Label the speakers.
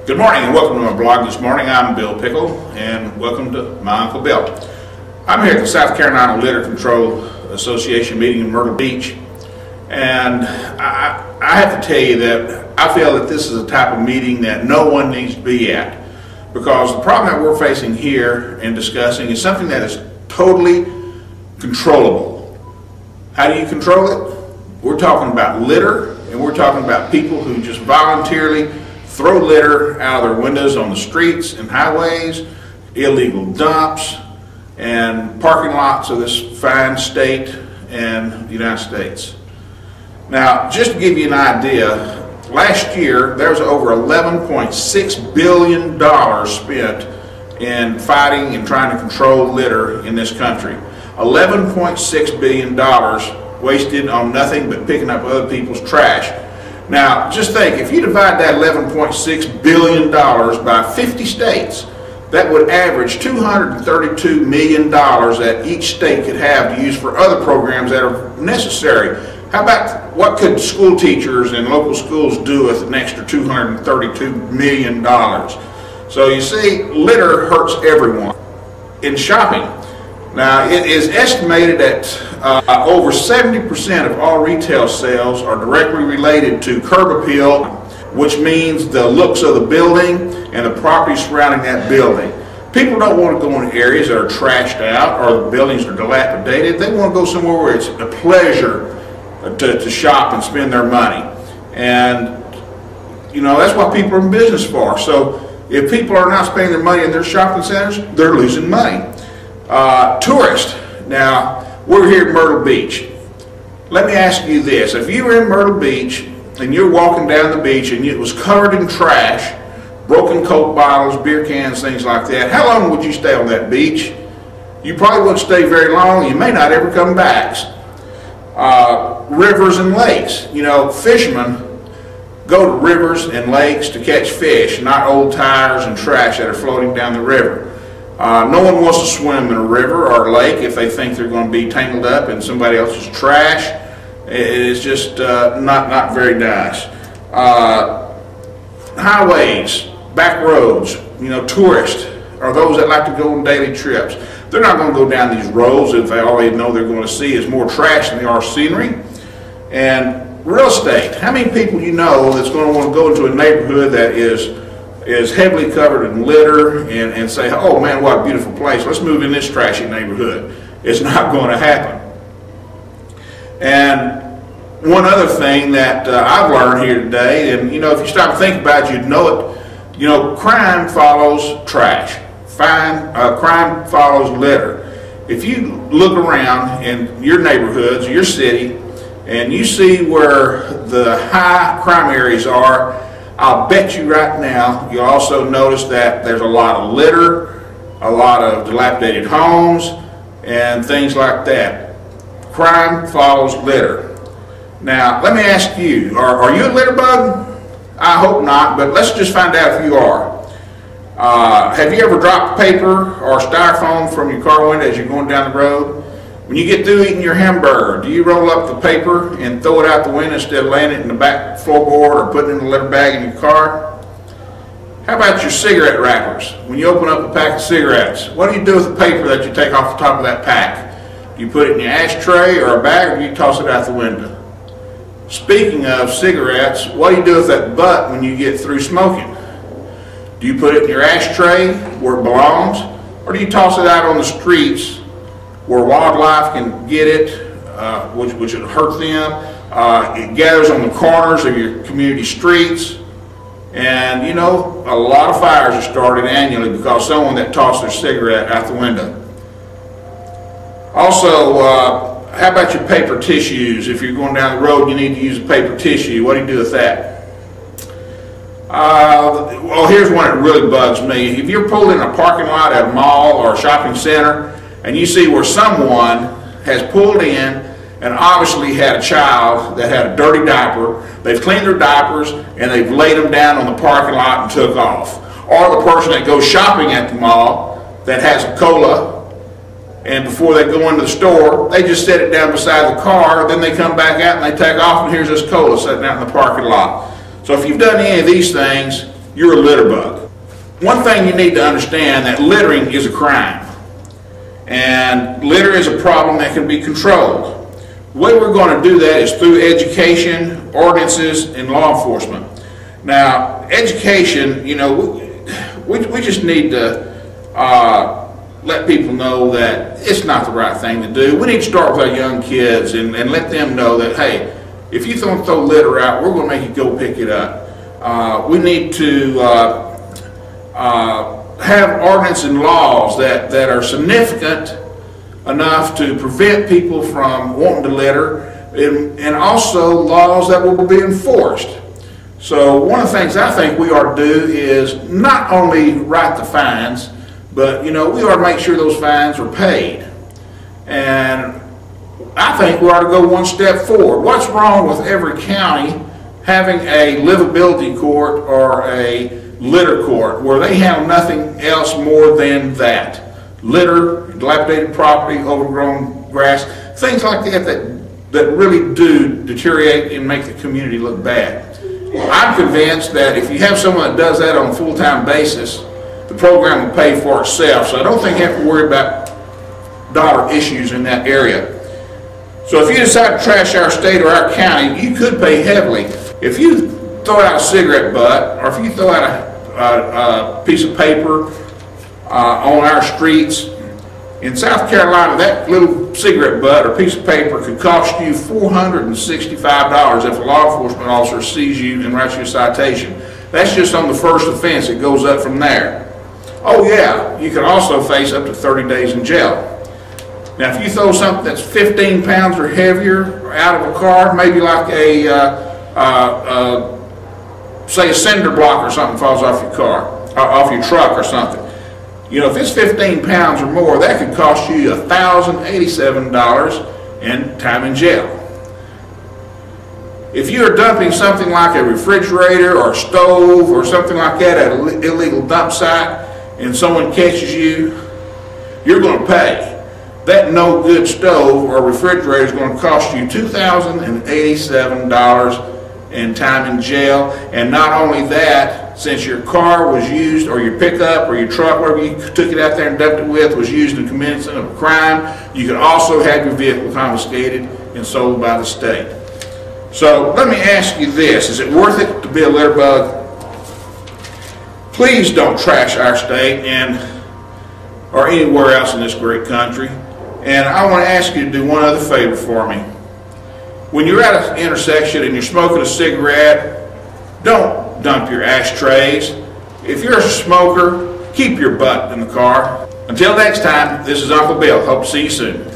Speaker 1: Good morning and welcome to my blog this morning. I'm Bill Pickle and welcome to my Uncle Bill. I'm here at the South Carolina Litter Control Association meeting in Myrtle Beach, and I have to tell you that I feel that this is a type of meeting that no one needs to be at, because the problem that we're facing here and discussing is something that is totally controllable. How do you control it? We're talking about litter, and we're talking about people who just voluntarily throw litter out of their windows on the streets and highways, illegal dumps, and parking lots of this fine state and the United States. Now, just to give you an idea, last year there was over $11.6 billion spent in fighting and trying to control litter in this country. $11.6 billion wasted on nothing but picking up other people's trash. Now, just think, if you divide that $11.6 billion by 50 states, that would average $232 million that each state could have to use for other programs that are necessary. How about what could school teachers and local schools do with an extra $232 million? So you see, litter hurts everyone. In shopping, now it is estimated that over 70% of all retail sales are directly related to curb appeal, which means the looks of the building and the property surrounding that building. People don't want to go in areas that are trashed out or the buildings are dilapidated. They want to go somewhere where it's a pleasure to shop and spend their money. And you know, that's what people are in business for. So if people are not spending their money in their shopping centers, they're losing money. Tourists. Now, we're here at Myrtle Beach. Let me ask you this. If you were in Myrtle Beach and you're walking down the beach and it was covered in trash, broken Coke bottles, beer cans, things like that, how long would you stay on that beach? You probably wouldn't stay very long. You may not ever come back. Rivers and lakes. You know, fishermen go to rivers and lakes to catch fish, not old tires and trash that are floating down the river. No one wants to swim in a river or a lake if they think they're going to be tangled up in somebody else's trash. It is just not very nice. Highways, back roads, you know, tourists are those that like to go on daily trips. They're not going to go down these roads if all they know they're going to see is more trash than they are scenery. And real estate. How many people you know that's going to want to go into a neighborhood that is heavily covered in litter and say, oh man, what a beautiful place, let's move in this trashy neighborhood? It's not going to happen. And one other thing that I've learned here today, and you know, if you stop and think about it, you'd know it, you know, crime follows trash. Crime follows litter. If you look around in your neighborhoods, your city, and you see where the high crime areas are, I'll bet you right now you'll also notice that there's a lot of litter, a lot of dilapidated homes, and things like that. Crime follows litter. Now, let me ask you, are you a litter bug? I hope not, but let's just find out if you are. Have you ever dropped paper or styrofoam from your car window as you're going down the road? When you get through eating your hamburger, do you roll up the paper and throw it out the window instead of laying it in the back floorboard or putting it in the litter bag in your car? How about your cigarette wrappers? When you open up a pack of cigarettes, what do you do with the paper that you take off the top of that pack? Do you put it in your ashtray or a bag, or do you toss it out the window? Speaking of cigarettes, what do you do with that butt when you get through smoking? Do you put it in your ashtray where it belongs, or do you toss it out on the streets where wildlife can get it, which would hurt them? It gathers on the corners of your community streets, and you know, a lot of fires are started annually because someone that tossed their cigarette out the window. Also, how about your paper tissues? If you're going down the road, you need to use a paper tissue. What do you do with that? Well, here's one that really bugs me. If you're pulled in a parking lot at a mall or a shopping center, and you see where someone has pulled in and obviously had a child that had a dirty diaper, they've cleaned their diapers and they've laid them down on the parking lot and took off. Or the person that goes shopping at the mall that has a cola, and before they go into the store, they just set it down beside the car, then they come back out and they take off, and here's this cola sitting out in the parking lot. So if you've done any of these things, you're a litter bug. One thing you need to understand, that littering is a crime. And litter is a problem that can be controlled. The way we're going to do that is through education, ordinances, and law enforcement. Now, education, you know, we just need to let people know that it's not the right thing to do. We need to start with our young kids and let them know that, hey, if you don't throw litter out, we're going to make you go pick it up. We need to have ordinance and laws that are significant enough to prevent people from wanting to litter, and also laws that will be enforced. So one of the things I think we ought to do is not only write the fines, but we ought to make sure those fines are paid. And I think we ought to go one step forward. What's wrong with every county having a livability court or a litter court where they have nothing else more than that? Litter, dilapidated property, overgrown grass, things like that really do deteriorate and make the community look bad. I'm convinced that if you have someone that does that on a full-time basis, the program will pay for itself. So I don't think you have to worry about dollar issues in that area. So if you decide to trash our state or our county, you could pay heavily. If you throw out a cigarette butt, or if you throw out a piece of paper on our streets, in South Carolina, that little cigarette butt or piece of paper could cost you $465 if a law enforcement officer sees you and writes you a citation. That's just on the first offense. It goes up from there. Oh yeah, you can also face up to 30 days in jail. Now if you throw something that's 15 pounds or heavier out of a car, maybe like say a cinder block or something falls off your car, off your truck or something. If it's 15 pounds or more, that could cost you $1,087 and time in jail. If you are dumping something like a refrigerator or a stove or something like that at an illegal dump site and someone catches you, you're going to pay. That no good stove or refrigerator is going to cost you $2,087 and time in jail. And not only that, since your car was used, or your pickup, or your truck, whatever you took it out there and dumped it with, was used in committing of a crime, you could also have your vehicle confiscated and sold by the state. So let me ask you this: is it worth it to be a litter bug? Please don't trash our state or anywhere else in this great country. And I want to ask you to do one other favor for me. When you're at an intersection and you're smoking a cigarette, don't dump your ashtrays. If you're a smoker, keep your butt in the car. Until next time, this is Uncle Bill. Hope to see you soon.